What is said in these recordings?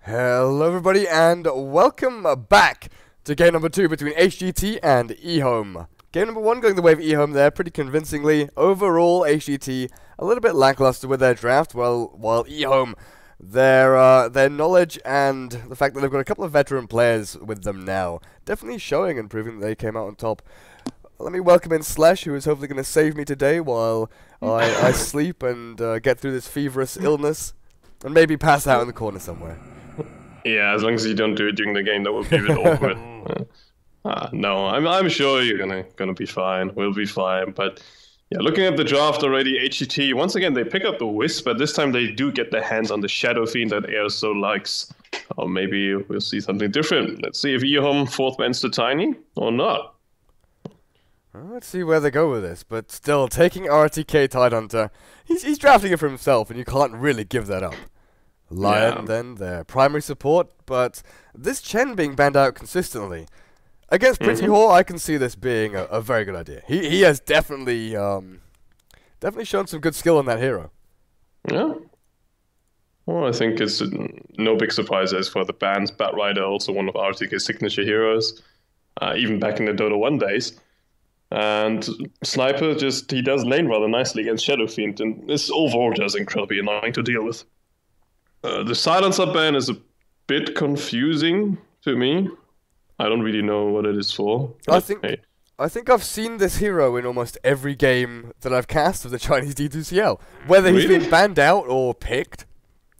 Hello everybody and welcome back to game number 2 between HGT and EHOME. Game number 1 going the way of EHOME there pretty convincingly. Overall, HGT a little bit lackluster with their draft, while EHOME, their knowledge and the fact that they've got a couple of veteran players with them now, definitely showing and proving that they came out on top. Let me welcome in Slash, who is hopefully going to save me today while I sleep and get through this feverish illness, and maybe pass out in the corner somewhere. Yeah, as long as you don't do it during the game, that would be a bit awkward. No, I'm sure you're gonna be fine. We'll be fine. But yeah, looking at the draft already, HGT once again they pick up the Wisp, but this time they do get their hands on the Shadow Fiend that Air so likes. Or maybe we'll see something different. Let's see if EHOME fourth bans the Tiny or not. Well, let's see where they go with this. But still, taking RTK Tidehunter, he's drafting it for himself, and you can't really give that up. Lion, then, their primary support, but this Chen being banned out consistently. Against Pretty Hor, I can see this being a very good idea. He has definitely shown some good skill on that hero. Yeah. Well, I think it's no big surprise as for the bans. Batrider, also one of RTK's signature heroes, even back in the Dota 1 days. And Sniper, he does lane rather nicely against Shadow Fiend, and this overall just incredibly annoying to deal with. The silencer ban is a bit confusing to me. I don't really know what it is for. I think I've seen this hero in almost every game that I've cast of the Chinese D2CL. Whether he's been banned out or picked,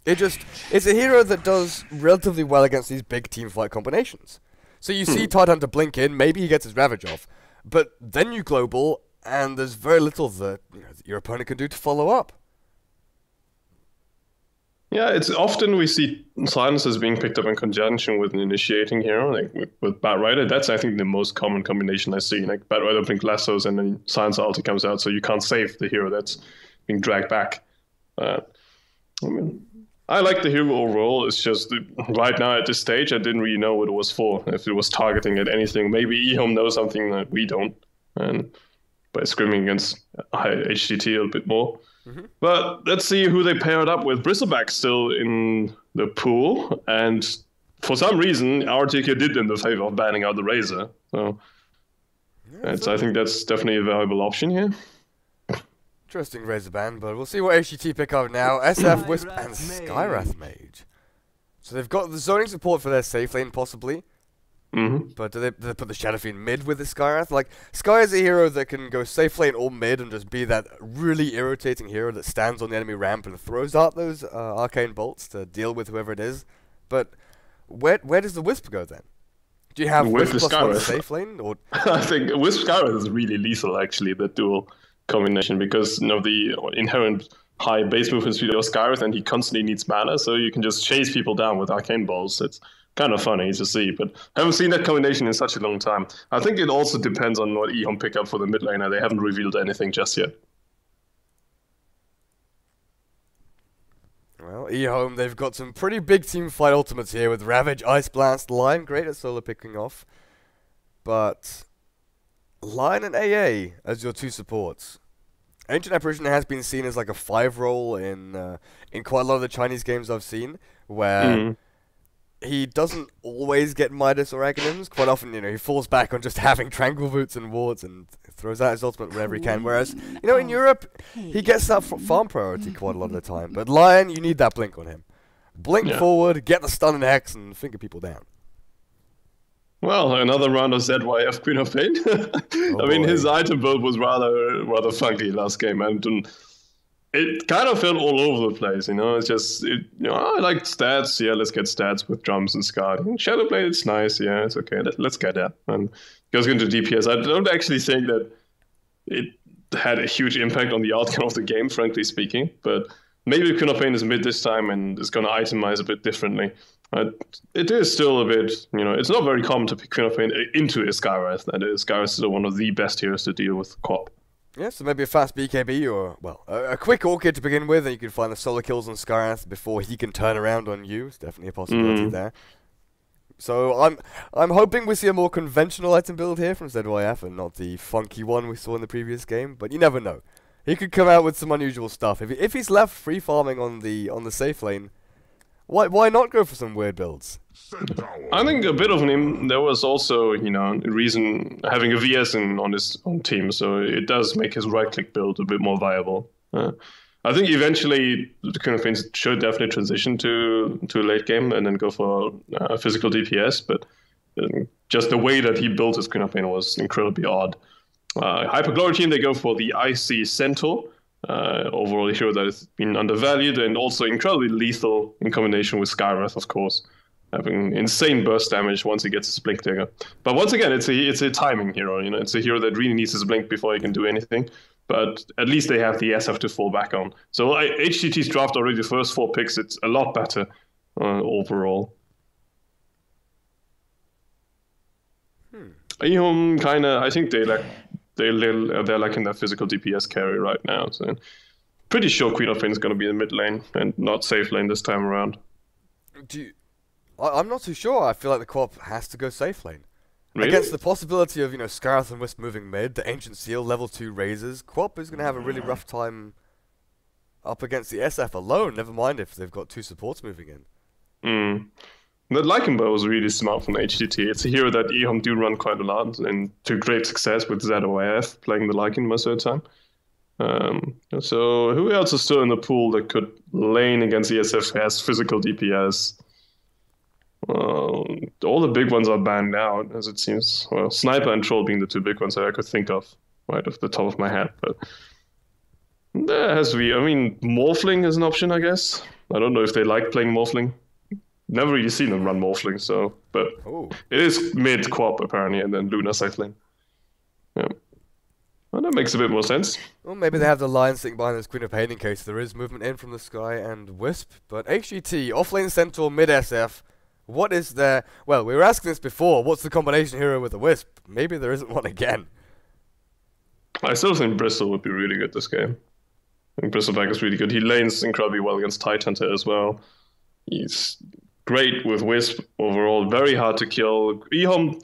it's a hero that does relatively well against these big team fight combinations. So you see Tidehunter blink in, maybe he gets his Ravage off, but then you global, and there's very little that your opponent can do to follow up. Yeah, it's often we see silencers being picked up in conjunction with an initiating hero, like with Batrider. That's, I think, the most common combination I see. Like Batrider blink lassos and then silencer ulti comes out, so you can't save the hero that's being dragged back. I mean, I like the hero overall. It's just right now at this stage, I didn't really know what it was for. If it was targeting at anything, maybe EHOME knows something that we don't, and by scrimming against HGT a little bit more. But let's see who they paired up with. Bristleback still in the pool, and for some reason, RTK did them the favor of banning out the Razor. So I think that's definitely a valuable option here. Interesting Razor ban, but we'll see what HGT pick up now. SF, Wisp, and Skywrath Mage. So they've got the zoning support for their safe lane, possibly. But do they put the Shadow Fiend mid with the Skywrath? Like, Sky is a hero that can go safe lane or mid and just be that really irritating hero that stands on the enemy ramp and throws out those arcane bolts to deal with whoever it is. But where does the Wisp go then? Do you have Wisp plus one safe lane? Or I think Wisp Skywrath is really lethal, actually, the dual combination, because of the inherent high base movement speed of Skywrath, and he constantly needs mana, so you can just chase people down with arcane bolts. It's kind of funny to see, but I haven't seen that combination in such a long time. I think it also depends on what EHOME pick up for the mid laner. They haven't revealed anything just yet. Well, EHOME, they've got some pretty big team fight ultimates here with Ravage, Ice Blast, Lion, great at solo picking off. But Lion and AA as your two supports. Ancient Apparition has been seen as like a 5 role in quite a lot of the Chinese games I've seen, where he doesn't always get Midas or Aghanims. Quite often, he falls back on just having Tranquil Boots and Wards and throws out his ultimate wherever he can. Whereas, in Europe, he gets that farm priority quite a lot of the time. But Lion, you need that blink on him. Blink forward, get the stun and hex, and finger people down. Well, another round of ZYF Queen of Pain. I mean, his item build was rather funky last game, and it kind of felt all over the place, It's just, I like stats. Yeah, let's get stats with drums and Scar. Shadowblade, it's nice. Yeah, it's okay. Let's get that. And goes into DPS. I don't actually think that it had a huge impact on the outcome of the game, frankly speaking. But maybe Queen of Pain is mid this time and is going to itemize a bit differently. It is still a bit, it's not very common to pick Queen of Pain into a Skywrath. That is, Skywrath is still one of the best heroes to deal with co-op. Yeah, so maybe a fast BKB or, a quick Orchid to begin with, and you can find the solo kills on Skywrath before he can turn around on you. It's definitely a possibility there. So I'm hoping we see a more conventional item build here from ZYF and not the funky one we saw in the previous game, but you never know. He could come out with some unusual stuff. If he's left free farming on the safe lane, Why not go for some weird builds? I think a bit of him. There was also, you know, a reason having a VS on his own team, so it does make his right-click build a bit more viable. I think eventually the kind of things should definitely transition to a late game and then go for physical DPS, but just the way that he built his Queen of Pain was incredibly odd. Hyperglory team, they go for the Icy Centaur. Overall, a hero that has been undervalued and also incredibly lethal in combination with Skywrath, of course. Having insane burst damage once he gets his Blink Dagger. But once again, it's a timing hero. You know, it's a hero that really needs his Blink before he can do anything. But at least they have the SF to fall back on. So HGT's draft already the first 4 picks. It's a lot better overall. EHOME kind of, I think they're lacking that physical DPS carry right now. So pretty sure Queen of Pain is going to be in mid lane and not safe lane this time around. I'm not too sure. I feel like the co-op has to go safe lane. Really? Against the possibility of, you know, Skywrath and Wisp moving mid, the Ancient Seal level 2 raises, co-op is going to have a really rough time up against the SF alone, never mind if they've got 2 supports moving in. The Lycan Bow was really smart from HGT. It's a hero that EHOME do run quite a lot and to great success with ZOIF playing the Lycan most of the time. So who else is still in the pool that could lane against ESF has physical DPS? All the big ones are banned out, as it seems. Well, Sniper and Troll being the 2 big ones that I could think of right off the top of my head. But there has to be, I mean, Morphling is an option, I guess. I don't know if they like playing Morphling. Never really seen them run Morphling, so, but it is mid co-op apparently, and then Luna safe lane. Yeah. Well, that makes a bit more sense. Well, maybe they have the Lion sitting behind this Queen of Pain in case there is movement in from the sky and Wisp. But HGT, offlane Centaur, mid SF. What is there? Well, we were asking this before. What's the combination hero with a Wisp? Maybe there isn't one again. I still think Bristle would be really good this game. I think Bristleback is really good. He lanes incredibly well against Tidehunter as well. He's great with Wisp overall. Very hard to kill. EHOME,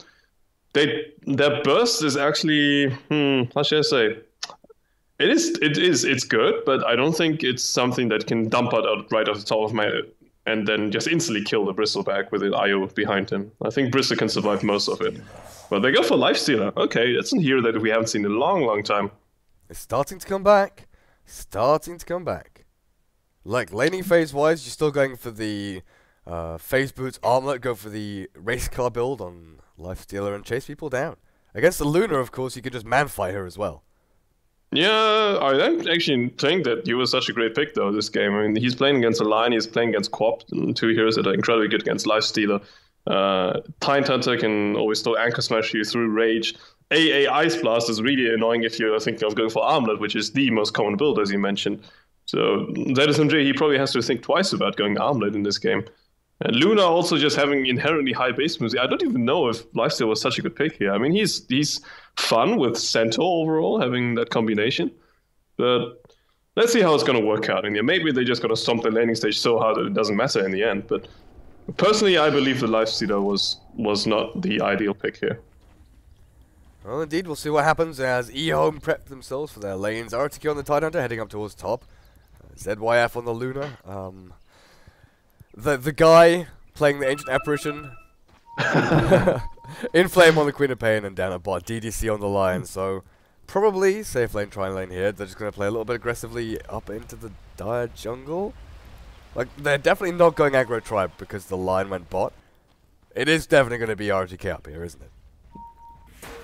their burst is actually, how should I say? It's good, but I don't think it's something that can dump out right off the top of my head and then just instantly kill the Bristleback with an IO behind him. I think Bristle can survive most of it. But they go for Lifestealer. Okay, that's a hero that we haven't seen in a long, long time. It's starting to come back. Starting to come back. Like, laning phase-wise, you're still going for the phase boots armlet, go for the race car build on Lifestealer and chase people down. Against the Luna, of course, you could just man-fight her as well. Yeah, I don't actually think that he was such a great pick, though, this game. I mean, he's playing against a Lion, he's playing against Quap, 2 heroes that are incredibly good against Lifestealer. Tidehunter can always still anchor smash you through Rage. AA Ice Blast is really annoying if you're thinking of going for Armlet, which is the most common build, as you mentioned. So ZSMJ, he probably has to think twice about going Armlet in this game. And Luna also just having inherently high base moves. I don't even know if Lifesteal was such a good pick here. I mean, he's fun with Centaur overall, having that combination. But let's see how it's going to work out in here. Maybe they're just going to stomp the landing stage so hard that it doesn't matter in the end. But personally, I believe the Lifestealer was not the ideal pick here. Well, indeed, we'll see what happens as EHOME prep themselves for their lanes. RTQ on the Tidehunter heading up towards top. ZYF on the Luna. The guy playing the Ancient Apparition. Inflame on the Queen of Pain and down at bot. D2CL on the Lion. So probably safe lane, try lane here. They're just going to play a little bit aggressively up into the Dire jungle. Like, they're definitely not going aggro tribe because the Lion went bot. It is definitely going to be RTK up here, isn't it?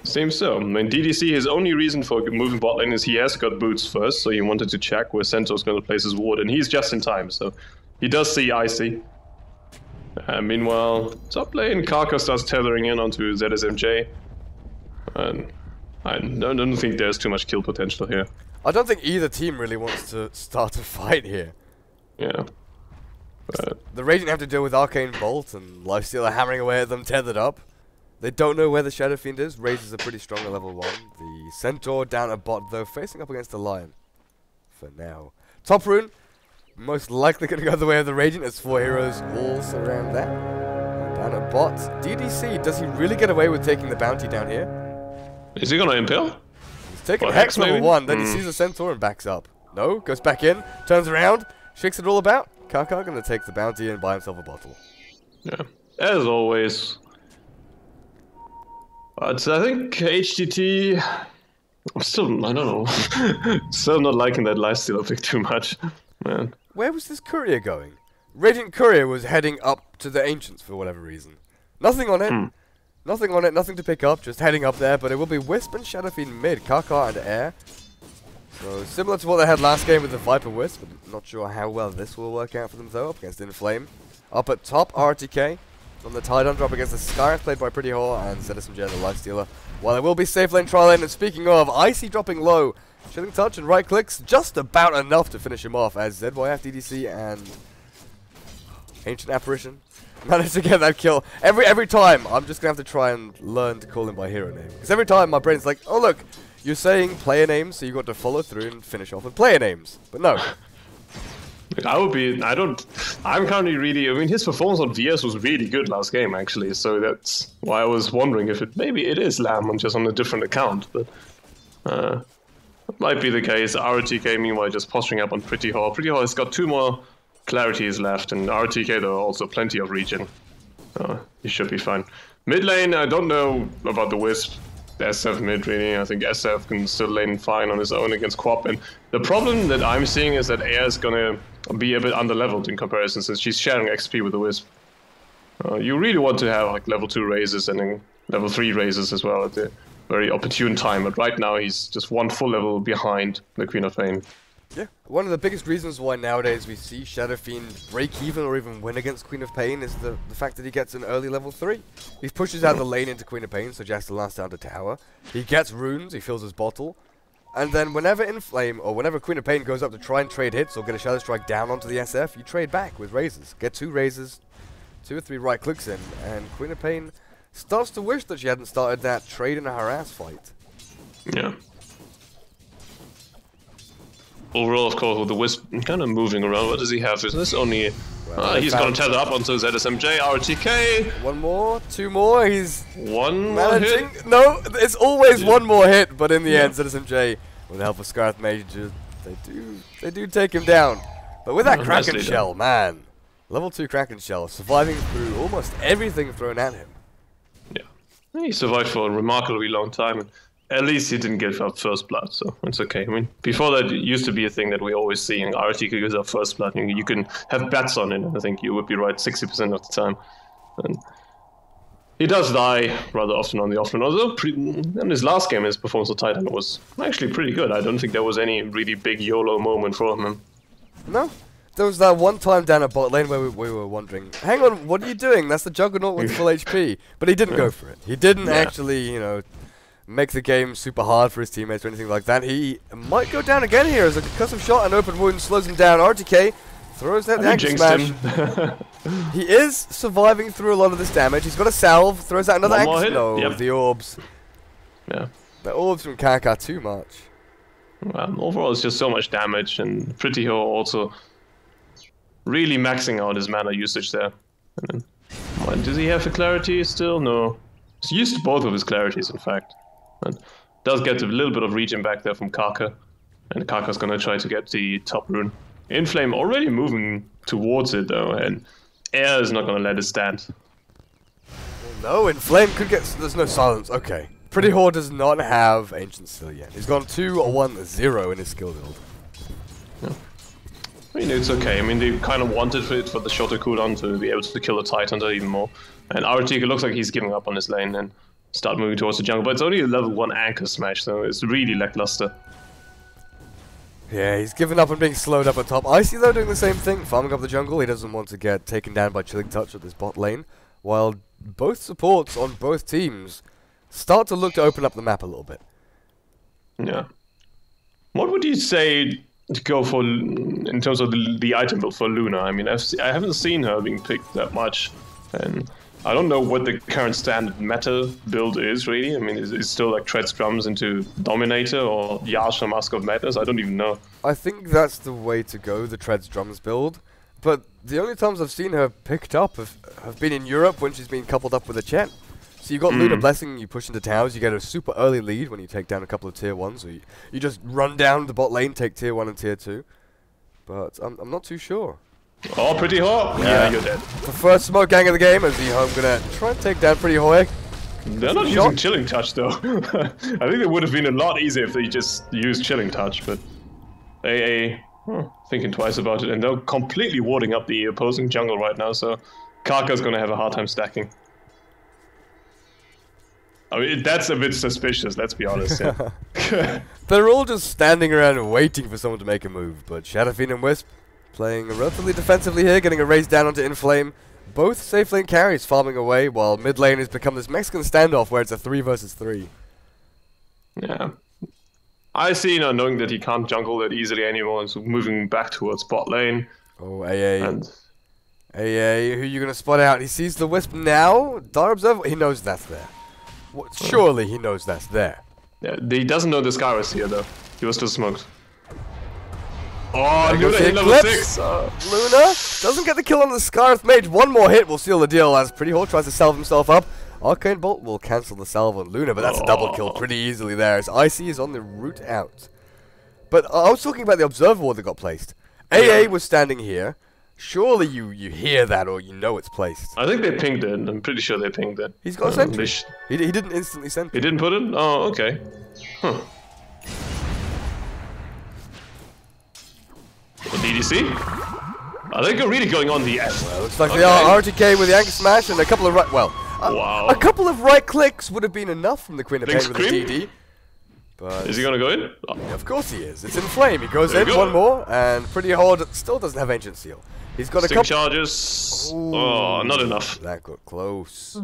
Seems so. I mean, DDC, his only reason for moving bot lane is he has got boots first, so he wanted to check where Centaur's going to place his ward, and he's just in time, so he does see Icy. Meanwhile, top lane, Karka starts tethering in onto ZSMJ, and I don't think there's too much kill potential here. I don't think either team really wants to start a fight here. Yeah. The Radiant have to deal with Arcane Bolt, and Lifestealer hammering away at them, tethered up. They don't know where the Shadow Fiend is. Raises a pretty strong at level 1. The Centaur down at bot, though, facing up against the Lion. For now. Top rune, most likely going to go the way of the Radiant as 4 heroes all surround that. Down at bot. DDC, does he really get away with taking the bounty down here? Is he going to impale? He's taking Hex level 1, then he sees a Centaur and backs up. No, goes back in, turns around, shakes it all about. Kaka gonna take the bounty and buy himself a bottle. Yeah, as always. But I think HGT... I don't know. Still not liking that lifesteal pick too much, man. Where was this courier going? Radiant Courier was heading up to the Ancients for whatever reason. Nothing on it. Nothing on it, nothing to pick up, just heading up there, but it will be Wisp and Shadowfiend mid, Kaka and Air. So, similar to what they had last game with the Viper Wisp, but not sure how well this will work out for them though, up against Inflame. Up at top, RTK. On the Tidon drop against the Scarf, played by Pretty Whore, and ZSMJ the Lifestealer. While there will be safe lane, tri lane, and speaking of, Icy dropping low. Chilling Touch and right clicks, just about enough to finish him off, as ZYF, DDC, and Ancient Apparition managed to get that kill. Every time, I'm just going to have to try and learn to call him by hero name. Because every time my brain's like, oh look, you're saying player names, so you got to follow through and finish off with player names. But no. I'm currently really, I mean, his performance on VS was really good last game, actually, so that's why I was wondering if maybe it is Lamb, just on a different account, but might be the case. RTK, meanwhile, just posturing up on Pretty Whore. Pretty Whore has got 2 more clarities left, and RTK, there are also plenty of regen. He should be fine. Mid lane, I don't know about the Wisp. SF mid, really. I think SF can still lane fine on his own against Quap. And the problem that I'm seeing is that Air is gonna be a bit underleveled in comparison, since she's sharing XP with the Wisp. You really want to have like level 2 raises and then level 3 raises as well at the very opportune time. But right now he's just 1 full level behind the Queen of Pain. Yeah, one of the biggest reasons why nowadays we see Shadowfiend break even or even win against Queen of Pain is the fact that he gets an early level 3. He pushes out the lane into Queen of Pain, so just the last down to tower. He gets runes, he fills his bottle, and then whenever Inflame or whenever Queen of Pain goes up to try and trade hits or get a Shadow Strike down onto the SF, you trade back with raises. Get 2 raises, 2 or 3 right clicks in, and Queen of Pain starts to wish that she hadn't started that trade and a harass fight. Yeah. Overall, of course, with the Wisp kind of moving around, what does he have? Is this only... he's going to tether up onto ZSMJ, RTK. 1 more, 2 more, he's... 1 more managing. hit? No, it's always 1 more hit, but in the end, ZSMJ, with the help of Scarth Major, they do take him down. But with that Kraken Shell, man, level 2 Kraken Shell, surviving through almost everything thrown at him. Yeah, he survived for a remarkably long time. At least he didn't give up first blood, so it's okay. I mean, before that, it used to be a thing that we always see, and RTK gives up first blood, and you can have bets on it. I think you would be right 60% of the time. And he does die rather often on the offlane, although in his last game, his performance on Titan was actually pretty good. I don't think there was any really big YOLO moment for him. No? There was that one time down at bot lane where we were wondering, hang on, what are you doing? That's the Juggernaut with full HP. But he didn't go for it. He didn't actually, you know, make the game super hard for his teammates or anything like that. He might go down again here as a concussive shot and open wound slows him down. RTK throws that anchor smash. He is surviving through a lot of this damage. He's got a salve, throws out another anchor. No, the orbs. Yeah. The orbs from Kaka too much. Well, overall it's just so much damage, and Pretty Whore also really maxing out his mana usage there. And then, does he have a clarity still? No. He's used both of his clarities, in fact. And does get a little bit of regen back there from Kaka. And Kaka's gonna try to get the top rune. Inflame already moving towards it though, and Air is not gonna let it stand. Well, no, Inflame could get... There's no silence, okay. Pretty Whore does not have Ancient still yet. He's gone 2-1-0 in his skill build. Yeah. I mean, it's okay. I mean, they kind of wanted it for the shorter cooldown to be able to kill the Titan even more. And RTK looks like he's giving up on his lane and start moving towards the jungle, but it's only a level 1 anchor smash, so it's really lackluster. Yeah, he's given up on being slowed up at top. Icy, though, doing the same thing, farming up the jungle. He doesn't want to get taken down by Chilling Touch at this bot lane, while both supports on both teams start to look to open up the map a little bit. Yeah. What would you say to go for in terms of the item build for Luna? I mean, I haven't seen her being picked that much, and I don't know what the current standard meta build is, really. I mean, is it still like Treads Drums into Dominator or Yasha Mask of Madness? I don't even know. I think that's the way to go, the Treads Drums build. But the only times I've seen her picked up have been in Europe when she's been coupled up with a Chen. So you got Luna Blessing, you push into towers, you get a super early lead when you take down a couple of tier 1s. So you just run down the bot lane, take tier 1 and tier 2. But I'm not too sure. Oh, Pretty Hawk. Yeah, you're dead. The first smoke gang of the game as EHOME gonna try and take down Pretty Hawk. They're not using Chilling Touch though. I think it would have been a lot easier if they just used Chilling Touch, but AA thinking twice about it, and they're completely warding up the opposing jungle right now, so Kaka's gonna have a hard time stacking. I mean, that's a bit suspicious, let's be honest. Yeah. They're all just standing around and waiting for someone to make a move, but Shadowfiend and Wisp playing relatively defensively here, getting a raise down onto Inflame. Both safe lane carries farming away, while mid lane has become this Mexican standoff where it's a 3 versus 3. Yeah. I see, you know, knowing that he can't jungle that easily anymore, is moving back towards bot lane. Oh, AA. And AA, who you gonna spot out? He sees the Wisp now. Dire Observer, he knows that's there. Surely he knows that's there. Yeah, he doesn't know the Scarus here though. He was just smoked. Oh, Luna hit level 6! Luna doesn't get the kill on the Scarf Mage. One more hit will seal the deal as Pretty Hawk tries to salve himself up. Arcane Bolt will cancel the salve on Luna, but that's a double kill pretty easily there as Icy is on the route out. But I was talking about the Observer Ward that got placed. AA was standing here. Surely you hear that or you know it's placed. I think they pinged it. I'm pretty sure they pinged it. He's got a sentry. He didn't instantly send it. He didn't put it? Oh, okay. Huh. DDC? I think you're really going on the S. Well, looks like they are RTK with the Anchor Smash and a couple of a couple of right clicks would have been enough from the Queen of Pain with the DD. But is he gonna go in? Yeah, of course he is. It's in flame. He goes in, one more, and Pretty Hard still doesn't have Ancient Seal. He's got a couple charges. Ooh, oh, not enough. That got close.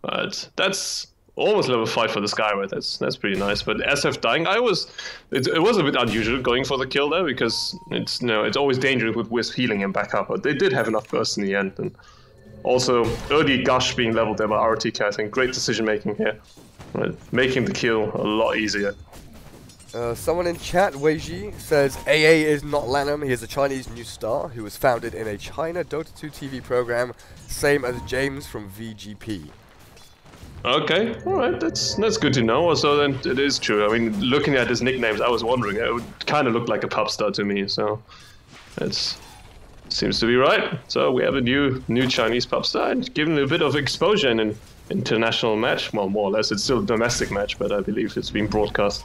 But that's almost level 5 for the Skyward. That's pretty nice. But SF dying, it was a bit unusual going for the kill there because it's always dangerous with Wisp healing him back up. But they did have enough burst in the end, and also early Gush being leveled there by RTK. I think great decision making here, right? Making the kill a lot easier. Someone in chat, Weiji, says AA is not Lanham. He is a Chinese new star who was founded in a China Dota 2 TV program, same as James from VGP. Okay, alright, that's good to know. Also, then it is true. I mean, looking at his nicknames, I was wondering. It would kind of look like a pub star to me, so it seems to be right. So we have a new Chinese pub star, and given a bit of exposure in an international match. Well, more or less, it's still a domestic match, but I believe it's being broadcast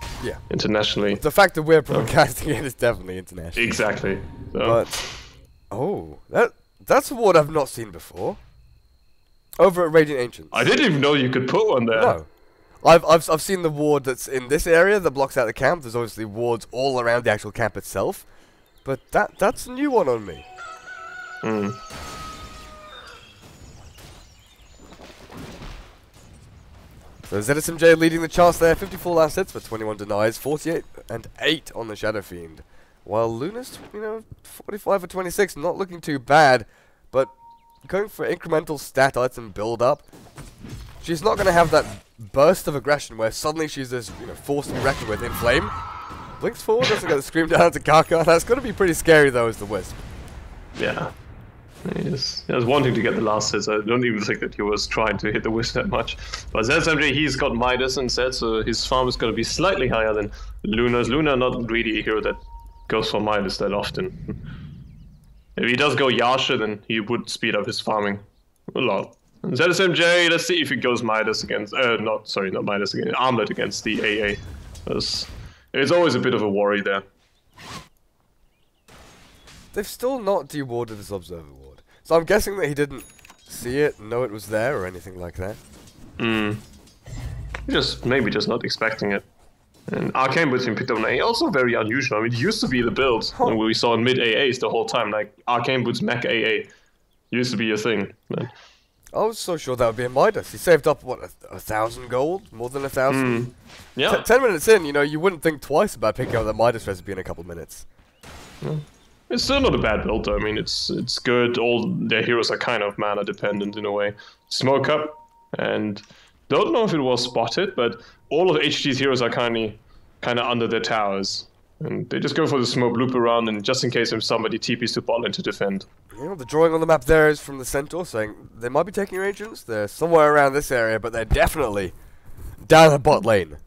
internationally. The fact that we're broadcasting it is definitely international. Exactly. So. But that's a ward I've not seen before. Over at Radiant Ancients. I didn't even know you could put one there. No. I've seen the ward that's in this area that blocks out the camp. There's obviously wards all around the actual camp itself. But that's a new one on me. Hmm. So ZSMJ leading the charts there, 54 last hits for 21 denies, 48 and 8 on the Shadowfiend. While Luna's, 45 for 26, not looking too bad, but going for incremental stat outs and build up. She's not going to have that burst of aggression where suddenly she's this, force to be reckoned with in flame. Blinks forward, doesn't get the scream down to Kaka. That's going to be pretty scary though as the Wisp. Yeah. He was wanting to get the last hits. I don't even think that he was trying to hit the Wisp that much. But ZSMJ, he's got Midas instead, so his farm is going to be slightly higher than Luna's. Luna not really a hero that goes for Midas that often. If he does go Yasha, then he would speed up his farming a lot. And ZSMJ, let's see if he goes Midas against... not Midas against... Armlet against the AA. It's always a bit of a worry there. They've still not dewarded this Observer Ward. So I'm guessing that he didn't see it, know it was there, or anything like that. Maybe just not expecting it. And Arcane Boots being picked up on AA, also very unusual. I mean, it used to be the build we saw in mid AAs the whole time, like Arcane Boots mech AA used to be a thing. But I was so sure that would be a Midas. He saved up, what, 1,000 gold? More than 1,000? Yeah. 10 minutes in, you wouldn't think twice about picking up that Midas recipe in a couple minutes. Yeah. It's still not a bad build though. I mean, it's good. All their heroes are kind of mana dependent in a way. Smoke up, and don't know if it was spotted, but all of HGT's heroes are kind of under their towers, and they just go for the smoke loop around, and just in case if somebody TPs to bot lane to defend. The drawing on the map there is from the Centaur saying they might be taking your agents. They're somewhere around this area, but they're definitely down the bot lane.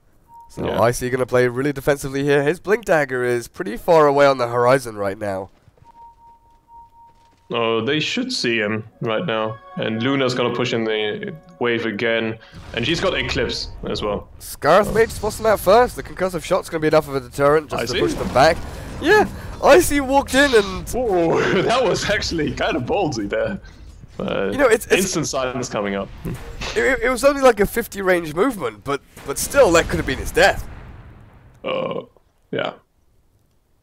So Icy going to play really defensively here. His Blink Dagger is pretty far away on the horizon right now. Oh, they should see him right now. And Luna's gonna push in the wave again. And she's got Eclipse as well. Scarth Mage spots them out first. The concussive shot's going to be enough of a deterrent just to Icy? push them back. Yeah, Icy walked in and... Oh, that was actually kind of ballsy there. You know, it's instant silence coming up. it was only like a 50 range movement, but still, that could have been his death. Yeah.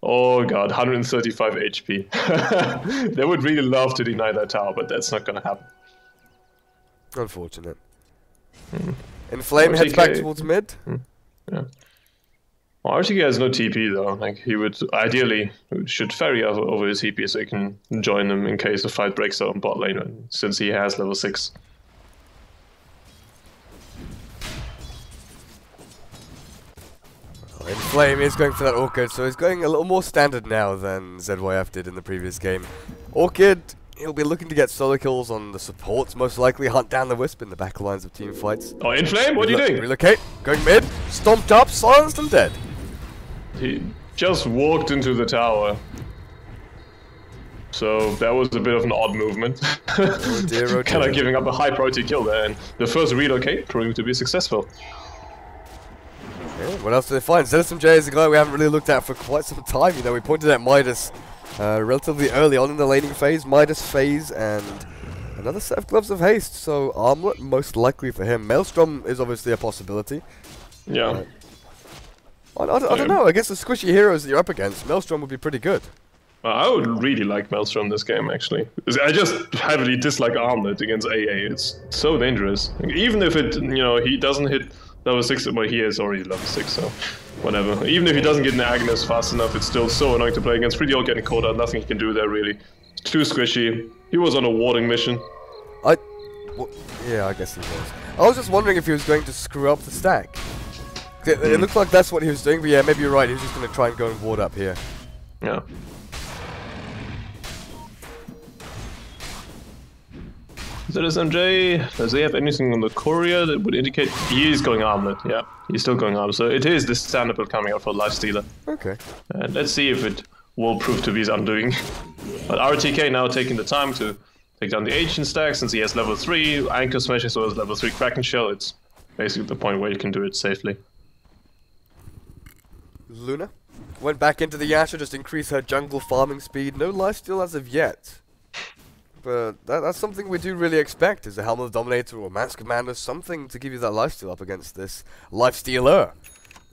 Oh god, 135 HP. They would really love to deny that tower, but that's not gonna happen. Unfortunate. Inflame heads back towards mid. Yeah. Well, RTK has no TP though. Like he would ideally should ferry over his TP so he can join them in case the fight breaks out on bot lane, since he has level 6. Inflame is going for that Orchid, so he's going a little more standard now than ZYF did in the previous game. Orchid, he'll be looking to get solo kills on the supports, most likely hunt down the Wisp in the back lines of team fights. Oh, Inflame, what are you doing? Relocate, going mid, stomped up, silenced and dead. He just walked into the tower. So that was a bit of an odd movement. Oh dear, oh dear. Kind of giving up a high priority kill there, and the first relocate proving to be successful. Yeah, what else do they find? ZSMJ is a guy we haven't really looked at for quite some time. You know, we pointed at Midas relatively early on in the laning phase, Midas phase, and another set of Gloves of Haste. So Armlet most likely for him. Maelstrom is obviously a possibility. Yeah. I don't know. I guess the squishy heroes that you're up against, Maelstrom would be pretty good. I would really like Maelstrom this game, actually. I just heavily dislike Armlet against AA. It's so dangerous. Like, even if it, he doesn't hit level 6, well, he is already level 6, so whatever. Even if he doesn't get an Agnes fast enough, it's still so annoying to play against. Pretty old getting caught out, nothing he can do there, really. It's too squishy. He was on a warding mission. Yeah, I guess he was. I was just wondering if he was going to screw up the stack. It looked like that's what he was doing, but yeah, maybe you're right. He was just going to try and go and ward up here. Yeah. ZSMJ, does he have anything on the courier that would indicate he is going Armlet? Yeah, he's still going Armlet. So it is this standard build coming out for Lifestealer. Okay. And let's see if it will prove to be his undoing. But RTK now taking the time to take down the Ancient stack since he has level 3, Anchor Smash as well as level 3 Kraken Shell. It's basically the point where you can do it safely. Luna went back into the Yasha, just increase her jungle farming speed. No lifesteal as of yet. But that's something we do really expect, is a Helm of the Dominator or Mask Commander, something to give you that lifesteal up against this lifestealer.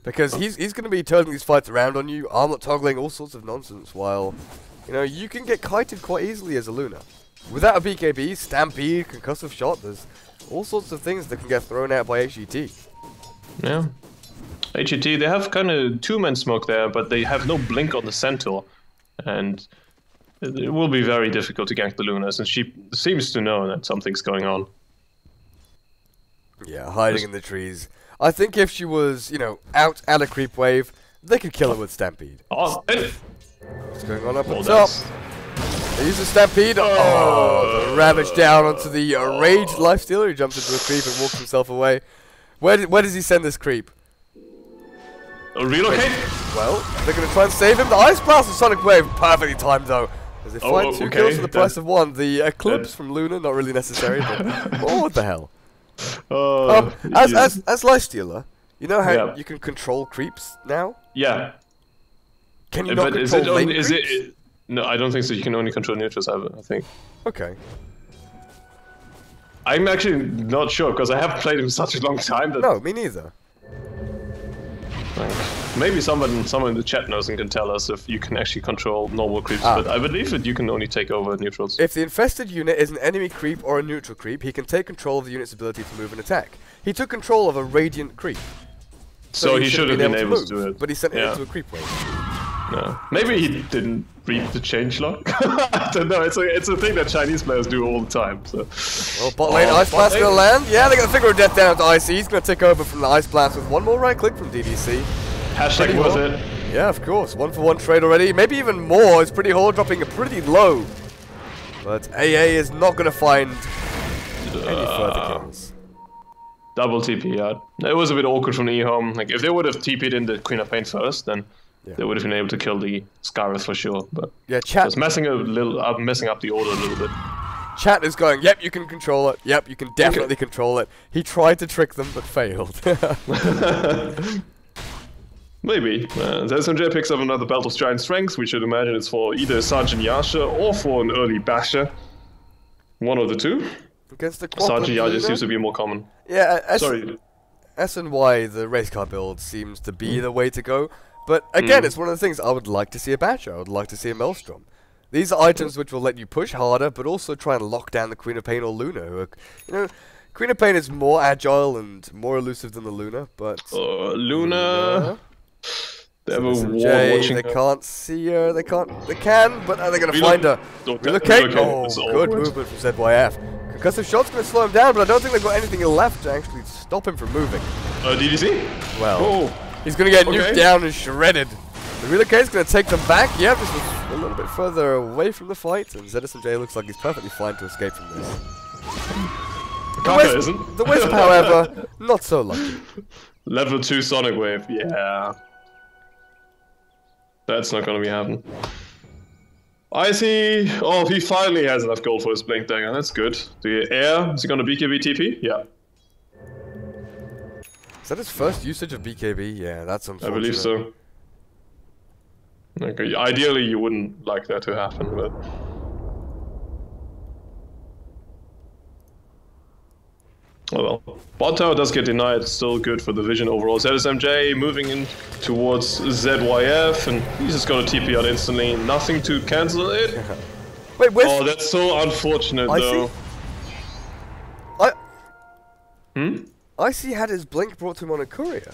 Because he's going to be turning these fights around on you, armlet toggling, all sorts of nonsense, while, you can get kited quite easily as a Luna. Without a BKB, Stampede, Concussive Shot, there's all sorts of things that can get thrown out by HGT. Yeah. HGT, they have kind of two-man smoke there, but they have no blink on the Centaur. And it will be very difficult to gank the Luna, since she seems to know that something's going on. Yeah, hiding in the trees. I think if she was, out at a creep wave, they could kill her with Stampede. Oh, What's going on up at top? They use the Stampede. Oh, the Ravage down onto the Raged Lifestealer. He jumps into a creep and walks himself away. Where does he send this creep? Relocate? Well, they're going to try and save him. The Ice Blast and Sonic Wave, perfectly timed though. As they find two kills for the price of one. The Eclipse from Luna, not really necessary, but oh, what the hell. As Lifestealer, you know how you can control creeps now? Yeah. Can you not control lane creeps? No, I don't think so. You can only control neutrals, I think. Okay. I'm actually not sure, because I haven't played him such a long time that... No, me neither. Maybe someone in the chat knows and can tell us if you can actually control normal creeps, but I believe that you can only take over neutrals. If the infested unit is an enemy creep or a neutral creep, he can take control of the unit's ability to move and attack. He took control of a radiant creep. So he should have been able to do it. But he sent it into a creep wave. No. Maybe he didn't read the changelog. I don't know, it's a thing that Chinese players do all the time. So. Well, bot lane, Ice Blast gonna land. Yeah, they're gonna figure of death down to Icy. He's gonna take over from the Ice Blast with one more right click from DDC. Hashtag worth it. Yeah, of course. 1-for-1 trade already. Maybe even more. It's pretty hard, dropping it pretty low. But AA is not gonna find any further kills. Double TP, yeah. It was a bit awkward from the EHOME. Like, if they would have TP'd in the Queen of Pain first, then they would have been able to kill the Scarif for sure. But yeah, chat it's messing up the order a little bit. Chat is going, yep, you can control it. Yep, you can definitely control it. He tried to trick them, but failed. Maybe. ZSMJ picks up another Belt of Giant Strength. We should imagine it's for either Sergeant Yasha or for an early Basher. One of the two. Against the Sergeant Yasha seems to be more common. Yeah, Sorry. S and Y, the race car build, seems to be the way to go. But again, it's one of the things I would like to see a Basher. I would like to see a Maelstrom. These are items which will let you push harder, but also try and lock down the Queen of Pain or Luna. Who are, Queen of Pain is more agile and more elusive than the Luna, but... Luna... They have a wall watching They her. can't see her, they can, but they're going to find her. Relocate! Oh, good movement from ZYF. Concussive shot's going to slow him down, but I don't think they've got anything left to actually stop him from moving. DDC? Well, he's going to get nuked down and shredded. The relocate's going to take them back. Yeah, this was a little bit further away from the fight, and ZSMJ looks like he's perfectly fine to escape from this. The Wisp, however, not so lucky. Level 2 Sonic Wave, yeah. That's not gonna be happening. I see. Oh, he finally has enough gold for his Blink Dagger. That's good. The air, is he gonna BKB TP? Yeah. Is that his first usage of BKB? Yeah, that's unfortunate. I believe so. Okay, ideally you wouldn't like that to happen, but... Oh well. Bot tower does get denied, it's still good for the vision overall. ZSMJ moving in towards ZYF, and he's just gonna TP out instantly. Nothing to cancel it. Wait, Wisp? Oh, that's so unfortunate though. Icy had his blink brought to him on a courier.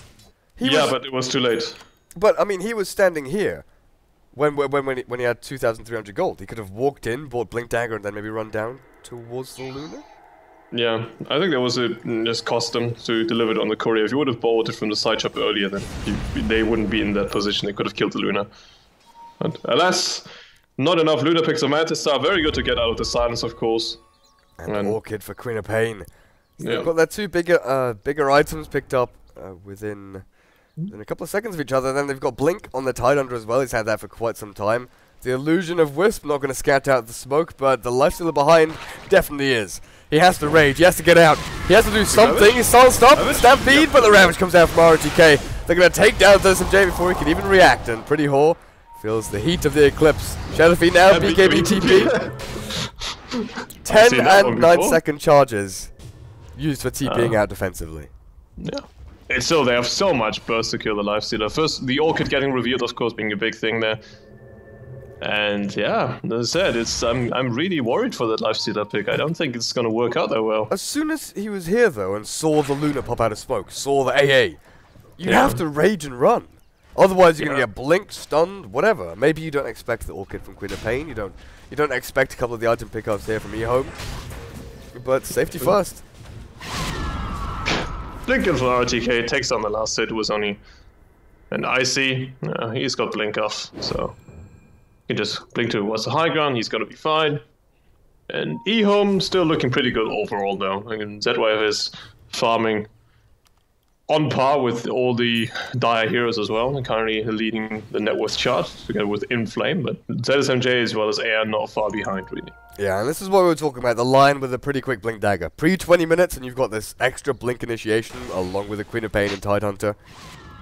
But it was too late. But I mean, he was standing here when he had 2,300 gold. He could have walked in, bought blink dagger, and then maybe run down towards the Luna. Yeah, I think that was just cost them to deliver it on the courier. If you would have bought it from the side shop earlier, then they wouldn't be in that position. They could have killed the Luna. But alas, not enough Luna picks of Mantis are very good to get out of the silence, of course. And Orchid for Queen of Pain. So yeah. They've got their two bigger items picked up within a couple of seconds of each other. Then they've got Blink on the Tidehunter as well. He's had that for quite some time. The illusion of Wisp, not going to scout out the smoke, but the Lifestealer behind definitely is. He has to rage, he has to get out, he has to do something. He's solid stop, Stampede, but the Ravage comes out from RGK. They're going to take down ZSMJ before he can even react, and Pretty Whore feels the heat of the Eclipse. Shadowfeet now, BKB TP. 10 and 9 second charges used for TPing out defensively. Yeah. And still, they have so much burst to kill the Lifestealer. First, the Orchid getting revealed, of course, being a big thing there. And yeah, as I said, I'm really worried for that Lifestealer pick. I don't think it's going to work out that well. As soon as he was here, though, and saw the Luna pop out of smoke, saw the AA, you have to rage and run. Otherwise, you're going to get blinked, stunned, whatever. Maybe you don't expect the Orchid from Queen of Pain. You don't expect a couple of the item pickups here from EHOME. But safety first. Blinking for RTK takes on the last hit. It was only an Icy. He's got blink off, so he can just blink towards the high ground. He's gonna be fine. And EHOME still looking pretty good overall, though. I mean, ZYF is farming on par with all the Dire heroes as well, and currently leading the net worth chart together with Inflame. But ZSMJ as well as Air not far behind, really. Yeah, and this is what we were talking about, the line with a pretty quick blink dagger. Pre-20 minutes, and you've got this extra blink initiation, along with the Queen of Pain and Tidehunter.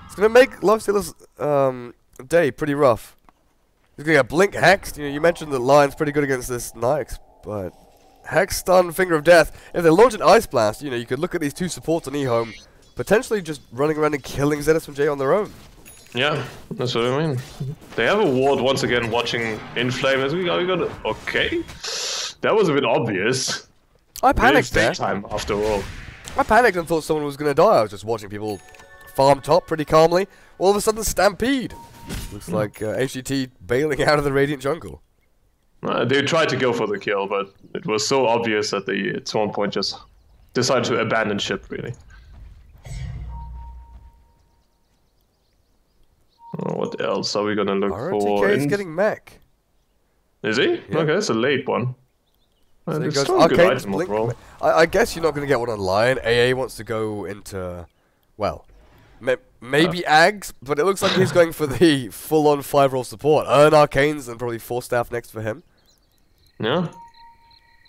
It's going to make Lifestealer's day pretty rough. He's going to get blink hexed. You know, you mentioned that line's pretty good against this Nyx, but Hex, Stun, Finger of Death, if they launch an Ice Blast, you know, you could look at these two supports on EHOME, potentially just running around and killing ZSMJ on their own. Yeah, that's what I mean. They have a ward once again watching Inflame as we got okay. That was a bit obvious. I panicked there. Time after all. I panicked and thought someone was going to die. I was just watching people farm top pretty calmly. All of a sudden, Stampede. Looks like HGT bailing out of the Radiant jungle. They tried to go for the kill, but it was so obvious that they, at one point, just decided to abandon ship, really. What else are we gonna look for? RTK is getting mech. Is he? Yeah. Okay, that's a late one. So he goes, okay, I guess you're not going to get one on Lion. AA wants to go into, well, Maybe Ags, but it looks like he's going for the full-on 5-role support. Earn Arcanes and probably 4 staff next for him. Yeah.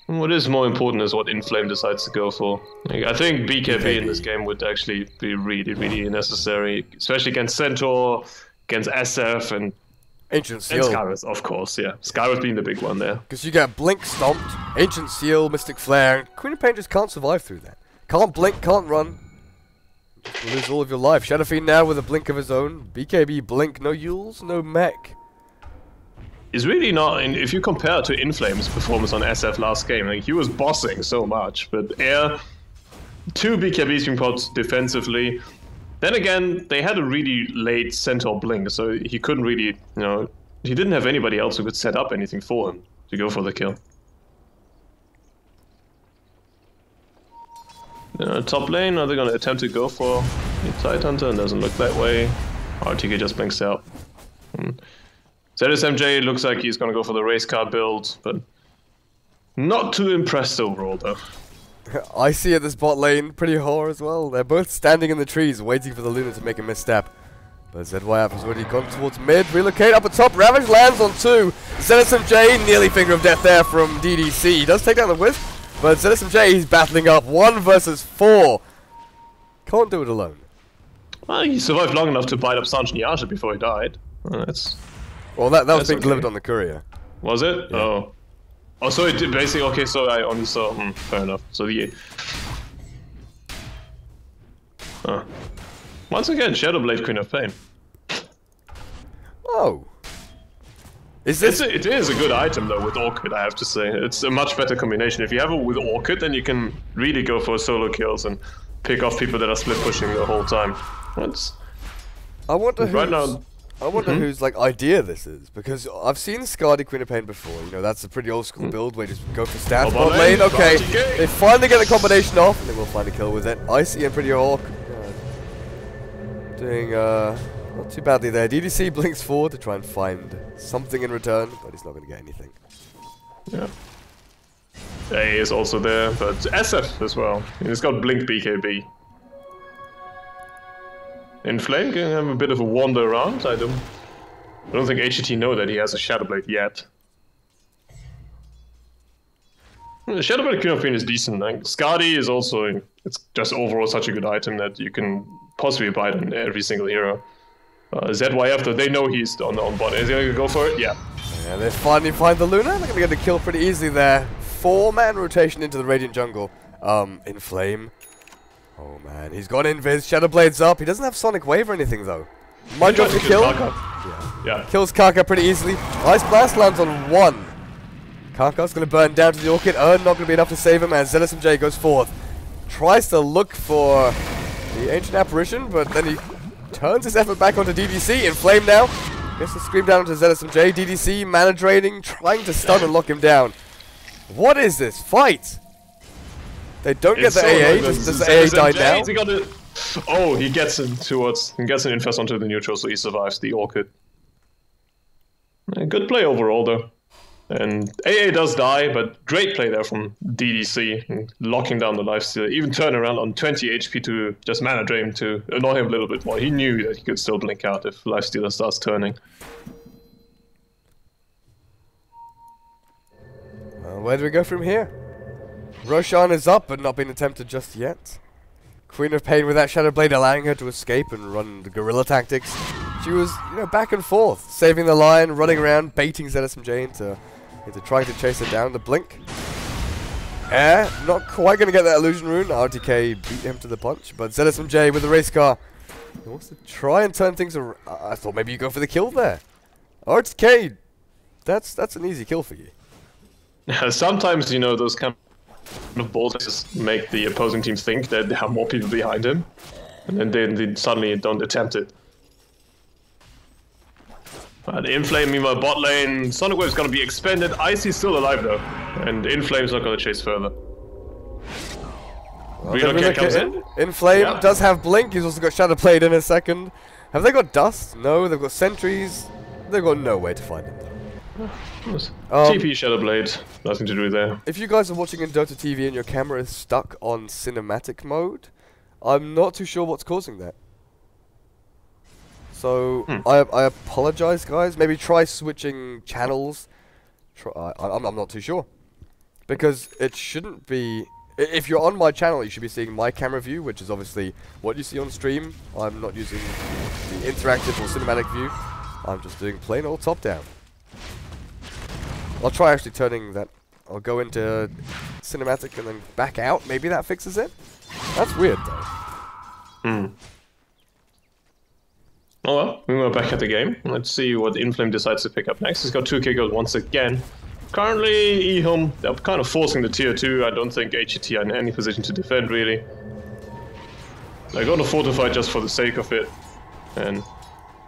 What is more important is what Inflame decides to go for. Like, I think BKB in this game would actually be really, really necessary, especially against Centaur, against SF, and Ancient Seal. And Skywrath, of course, yeah. Skywrath being the big one there. Because you get Blink stomped, Ancient Seal, Mystic Flare, and Queen of Pain just can't survive through that. Can't blink, can't run. You lose all of your life. Shadow Fiend now with a blink of his own. BKB blink, no Yules, no mech. It's really not, and if you compare to Inflame's performance on SF last game, like, he was bossing so much, but Air, 2 BKBs being popped defensively. Then again, they had a really late Centaur blink, so he couldn't really, you know, he didn't have anybody else who could set up anything for him to go for the kill. Top lane, are they going to attempt to go for the Tidehunter? It doesn't look that way. RTK just blinks out. ZSMJ looks like he's going to go for the race car build, but not too impressed overall, though. I see at this bot lane, pretty whore as well. They're both standing in the trees, waiting for the Luna to make a misstep. But ZYF has already gone towards mid, relocate up at top, Ravage lands on 2. ZSMJ, nearly finger of death there from DDC. He does take down the Wisp, but ZSMJ, he's battling up 1 versus 4. Can't do it alone. Well, he survived long enough to bite up Sanj Nyasha before he died. Well, that was being delivered on the courier. Was it? Yeah. Oh. Oh, so it did basically, okay, so I only saw, fair enough. So the... Once again, Shadowblade, Queen of Pain. Oh. Is this... It is a good item, though, with Orchid, I have to say. It's a much better combination. If you have it with Orchid, then you can really go for solo kills and pick off people that are split pushing the whole time. I wonder right now... whose like idea this is, because I've seen Skadi Queen of Pain before. You know, that's a pretty old school build where you just go for stats. Bot lane, okay. They finally get the combination off, and they will find a kill with it. Icy and Pretty Hawk doing not too badly there. DDC blinks forward to try and find something in return, but he's not going to get anything. Yeah. A is also there, but SF as well. He's got Blink BKB. Inflame can have a bit of a wander around. I don't think HGT know that he has a Shadowblade yet. Shadowblade Queen of Pain is decent. Like, Skadi is also, it's just overall such a good item that you can possibly buy it on every single hero. ZYF, though, they know he's on bot. Is he going to go for it? Yeah. Yeah, they finally find the Luna. They're going to get the kill pretty easily there. 4-man rotation into the Radiant jungle. Inflame. Oh man, he's got Invis, Shadowblade's up. He doesn't have Sonic Wave or anything though. Might go for the kill. Yeah. Kills Kaka pretty easily. Ice Blast lands on 1. Kaka's going to burn down to the Orchid. Not going to be enough to save him, and ZSMJ goes forth. Tries to look for the Ancient Apparition, but then he turns his effort back onto DDC. Inflame now. Gets to scream down to ZSMJ. DDC, mana draining, trying to stun and lock him down. What is this fight? They don't get the AA, does the AA die now? Oh, he gets an infest onto the neutral, so he survives the Orchid. Good play overall, though. And AA does die, but great play there from DDC, locking down the lifesteal. Even turn around on 20 HP to just mana drain to annoy him a little bit more. He knew that he could still blink out if lifestealer starts turning. Where do we go from here? Roshan is up, but not being attempted just yet. Queen of Pain with that Shadowblade allowing her to escape and run the guerrilla tactics. She was, you know, back and forth, saving the lion, running around, baiting ZSMJ into trying to chase her down. The blink. Air, not quite going to get that illusion rune. RTK beat him to the punch, but ZSMJ with the race car. He wants to try and turn things around. I thought maybe you go for the kill there. RTK, that's an easy kill for you. Sometimes, you know, those kind of balls just make the opposing team think that there are more people behind him, and then they suddenly don't attempt it. The Inflame, meanwhile, bot lane. Sonic Wave is going to be expended. Icy's still alive though, and Inflame's not going to chase further. Relocate comes in. Inflame does have Blink. He's also got Shadowblade in a second. Have they got Dust? No, they've got Sentries. They've got no way to find him. TP Shadowblade, nothing to do there. If you guys are watching in Dota TV and your camera is stuck on cinematic mode, I'm not too sure what's causing that. So, I apologize, guys. Maybe try switching channels. I'm not too sure. Because it shouldn't be... If you're on my channel, you should be seeing my camera view, which is obviously what you see on stream. I'm not using the interactive or cinematic view. I'm just doing plain old top-down. I'll try actually turning that... I'll go into cinematic and then back out. Maybe that fixes it. That's weird, though. Oh well, we were back at the game. Let's see what Inflame decides to pick up next. He's got 2 kickers once again. Currently, EHOME, they're kind of forcing the tier 2. I don't think HGT are in any position to defend, really. They're going to fortify just for the sake of it. And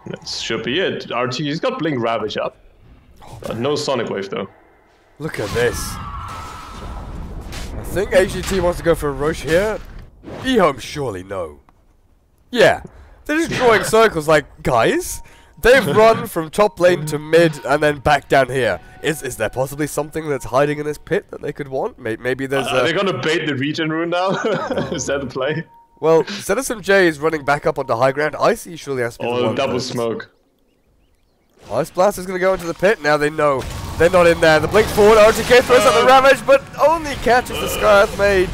that should be it. RT, he's got Blink Ravage up. No Sonic Wave, though. Look at this. I think HGT wants to go for a Roche here. EHOME, surely no. Yeah. They're just drawing circles like, guys, they've run from top lane to mid and then back down here. Is there possibly something that's hiding in this pit that they could want? Maybe there's Are they gonna bait the regen rune now? Is that the play? Well, ZSMJ is running back up onto high ground. Icy surely has to be the one double first. smoke. Ice Blast is gonna go into the pit. Now they know they're not in there. The blink forward, RTK throws out the Ravage, but only catches the Scarth Mage.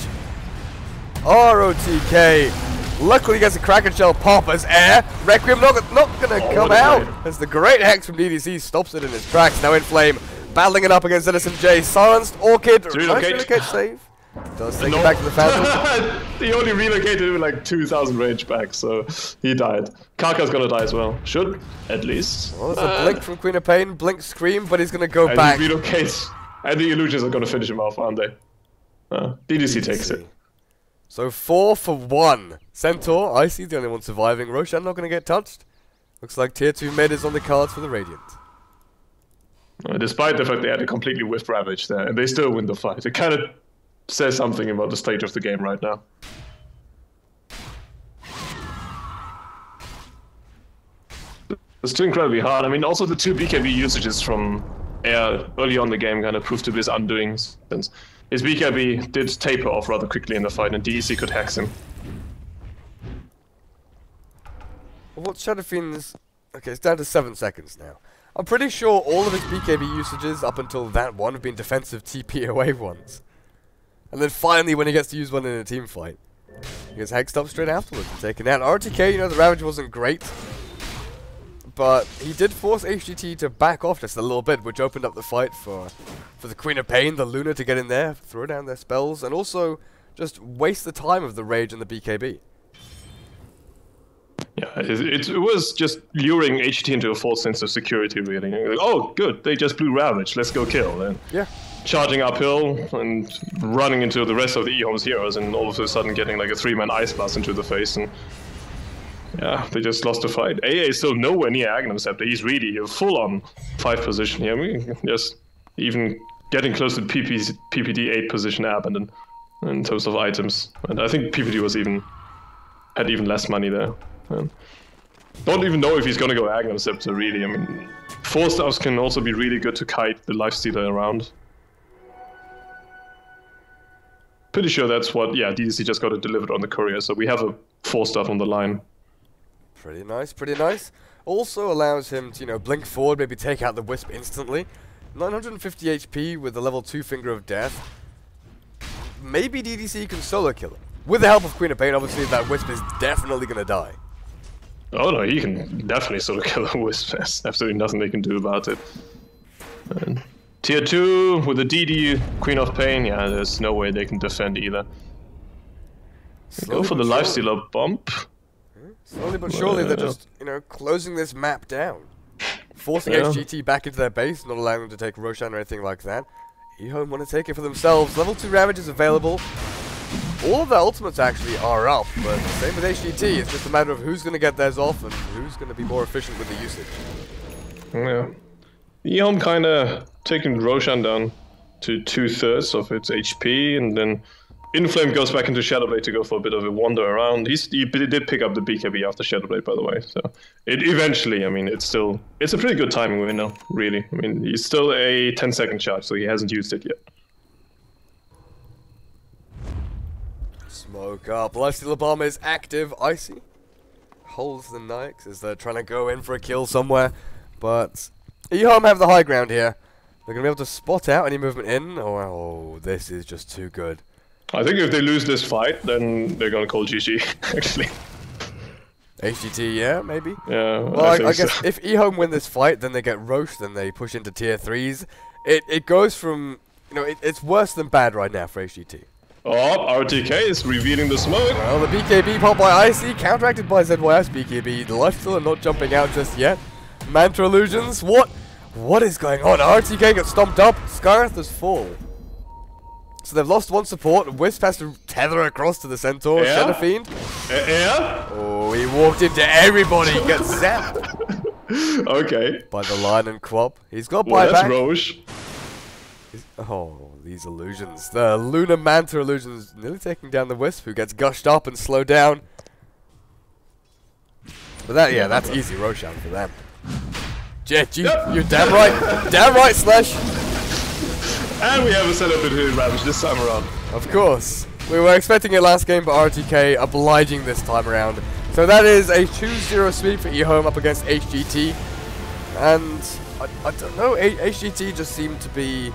ROTK. Luckily gets a Kraken Shell pop as air. Requiem not gonna come out. As the great Hex from DDC stops it in its tracks. Now Inflame battling it up against ZSMJ. Silenced Orchid. Nice relocate save. Does take it back to the Phantom. He only relocated with like 2,000 range back, so he died. Karka's gonna die as well. Should, at least. Well, there's a blink from Queen of Pain. Blink Scream, but he's gonna go back. He relocates. And the illusions are gonna finish him off, aren't they? DDC takes it. So 4 for 1. Centaur, Icy, the only one surviving. Roshan not going to get touched. Looks like tier 2 mid is on the cards for the Radiant. Despite the fact they had a completely whiffed Ravage there, and they still win the fight. It kind of says something about the state of the game right now. It's too incredibly hard. I mean, also the 2 BKB usages from Air early on in the game kind of proved to be his undoing, since his BKB did taper off rather quickly in the fight, and DEC could hex him. What's Shadowfiend's... Okay, it's down to 7 seconds now. I'm pretty sure all of his BKB usages up until that one have been defensive TP away ones. And then finally, when he gets to use one in a team fight, he gets hexed up straight afterwards and taken out. RTK, you know, the Ravage wasn't great, but he did force HGT to back off just a little bit, which opened up the fight for the Queen of Pain, the Luna, to get in there, throw down their spells, and also just waste the time of the Rage and the BKB. Yeah, it was just luring HGT into a false sense of security, really. Like, oh, good, they just blew Ravage, let's go kill. And yeah. Charging uphill and running into the rest of the EHOME's heroes, and all of a sudden getting like a 3-man Ice Blast into the face, and yeah, they just lost the fight. AA is still nowhere near Aghanim Scepter. He's really a full-on 5 position here. I mean, just even getting close to PPD 8 position abandon in terms of items. And I think PPD had even less money there. And don't even know if he's gonna go Aghanim Scepter, really. I mean, 4 stars can also be really good to kite the Lifestealer around. Pretty sure that's what, yeah, DDC just got it delivered on the courier, so we have a 4-star on the line. Pretty nice, pretty nice. Also allows him to, you know, blink forward, maybe take out the Wisp instantly. 950 HP with the level 2 Finger of Death. Maybe DDC can solo kill him. With the help of Queen of Pain, obviously that Wisp is definitely gonna die. Oh no, he can definitely solo kill a Wisp. There's absolutely nothing they can do about it. And tier 2 with the DD Queen of Pain, yeah, there's no way they can defend either. Go for the Lifestealer bump. Slowly but surely they're just, you know, closing this map down. Forcing HGT back into their base, not allowing them to take Roshan or anything like that. EHOME want to take it for themselves. Level 2 Ravage is available. All of their ultimates actually are up, but same with HGT. It's just a matter of who's going to get theirs off and who's going to be more efficient with the usage. Yeah. EHOME kind of taking Roshan down to 2/3 of its HP, and then Inflame goes back into Shadowblade to go for a bit of a wander around. He did pick up the BKB after Shadowblade, by the way. So it eventually, I mean, it's a pretty good timing window, really. I mean, he's still a 10-second charge, so he hasn't used it yet. Smoke up. Lifestealer Bomb is active. Icy holds the Nikes as they're trying to go in for a kill somewhere. But EHOME have the high ground here. They're going to be able to spot out any movement in. Oh, this is just too good. I think if they lose this fight, then they're going to call GG, actually. HGT, yeah, maybe? Yeah, well, I guess so. if EHOME win this fight, then they get roached, then they push into tier 3s. It goes from, you know, it's worse than bad right now for HGT. Oh, RTK is revealing the smoke. Well, the BKB popped by Icy, counteracted by ZYS BKB. The lifesteal not jumping out just yet. Manta illusions, what is going on? RTK got stomped up, Scarth is full. So they've lost one support, Wisp has to tether across to the Centaur, Yeah. Shadow Fiend. Yeah? Oh, he walked into everybody, gets zapped. Okay. By the Lion and Quap. He's got Well, that's buyback. Roche. Oh, these illusions. The Lunar Manta illusions nearly taking down the Wisp, who gets gushed up and slowed down. But that, yeah, that's easy Roshan for them. Jet, you're damn right. Damn right, Slash. And we have a setup in Hidden Ravage this time around. Of course. We were expecting it last game, but RTK obliging this time around. So that is a 2-0 sweep for EHOME up against HGT. And I don't know, HGT just seemed to be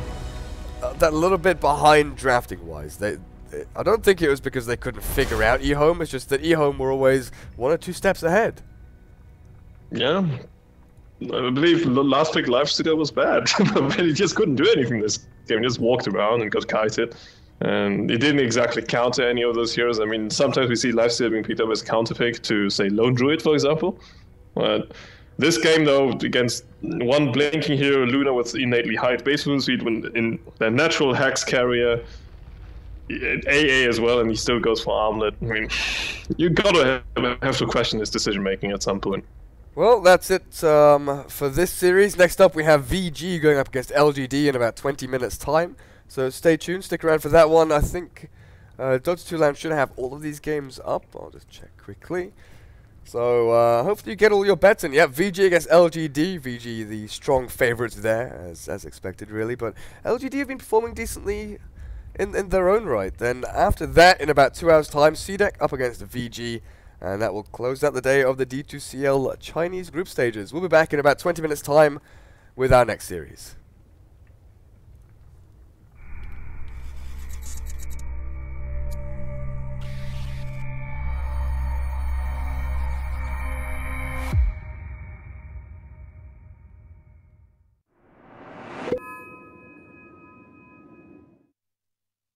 that little bit behind drafting-wise. I don't think it was because they couldn't figure out EHOME, it's just that EHOME were always 1 or 2 steps ahead. Yeah. I believe the last pick Lifesteal was bad. But he just couldn't do anything this game. He just walked around and got kited. And he didn't exactly counter any of those heroes. I mean, sometimes we see Lifesteal being picked up as counter pick to, say, Lone Druid, for example. But this game, though, against one blinking hero, Luna with innately high base movement speed, when in their natural Hex carrier, AA as well, and he still goes for Armlet. I mean, you gotta have to question his decision making at some point. Well, that's it for this series. Next up, we have VG going up against LGD in about 20 minutes' time. So stay tuned, stick around for that one. I think Dota2CL should have all of these games up. I'll just check quickly. So hopefully you get all your bets in. Yep, VG against LGD. VG the strong favourites there, as expected, really. But LGD have been performing decently in their own right. Then after that, in about 2 hours' time, CDEC up against VG. And that will close out the day of the D2CL Chinese group stages. We'll be back in about 20 minutes' time with our next series.